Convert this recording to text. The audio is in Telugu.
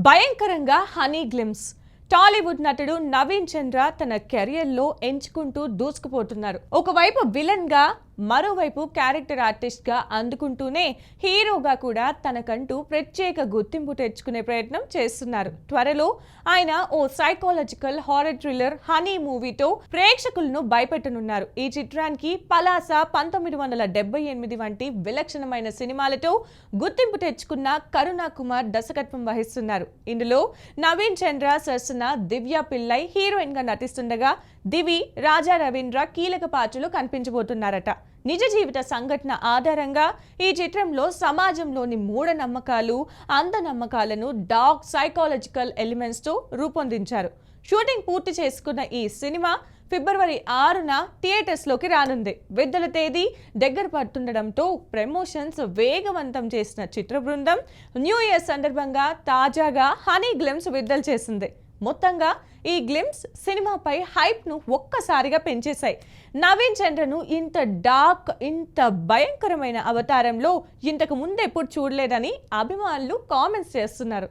భయంకరంగా హనీ గ్లిమ్స్. టాలీవుడ్ నటుడు నవీన్ చంద్ర తన కెరియర్లో ఎంచుకుంటూ దూసుకుపోతున్నారు. ఒకవైపు విలన్ గా, మరోవైపు క్యారెక్టర్ ఆర్టిస్ట్ గా అందుకుంటూనే హీరోగా కూడా తనకంటూ ప్రత్యేక గుర్తింపు తెచ్చుకునే ప్రయత్నం చేస్తున్నారు. త్వరలో ఆయన ఓ సైకాలజికల్ హారర్ థ్రిల్లర్ హనీ మూవీతో ప్రేక్షకులను భయపెట్టనున్నారు. ఈ చిత్రానికి పలాస, 1978 వంటి విలక్షణమైన సినిమాలతో గుర్తింపు తెచ్చుకున్న కరుణా కుమార్ దర్శకత్వం వహిస్తున్నారు. ఇందులో నవీన్ చంద్ర సరసన దివ్య పిల్లై హీరోయిన్ గా నటిస్తుండగా దివి, రాజా రవీంద్ర కీలక పాత్రలు కనిపించబోతున్నారట. నిజ జీవిత సంఘటన ఆధారంగా ఈ చిత్రంలో సమాజంలోని మూఢనమ్మకాలు, అంధనమ్మకాలను డార్క్ సైకాలజికల్ ఎలిమెంట్స్ తో రూపొందించారు. షూటింగ్ పూర్తి చేసుకున్న ఈ సినిమా ఫిబ్రవరి 6న థియేటర్స్ లోకి రానుంది. విడుదల తేదీ దగ్గర పడుతుండటంతో ప్రమోషన్స్ వేగవంతం చేసిన చిత్ర బృందం న్యూ ఇయర్ సందర్భంగా తాజాగా హనీ గ్లిమ్స్ విడుదల చేసింది. మొత్తంగా ఈ గ్లిమ్స్ సినిమాపై హైప్ ను ఒక్కసారిగా పెంచేశాయి. నవీన్ చంద్రను ఇంత డార్క్, ఇంత భయంకరమైన అవతారంలో ఇంతకు ముందు ఎప్పుడు చూడలేదని అభిమానులు కామెంట్స్ చేస్తున్నారు.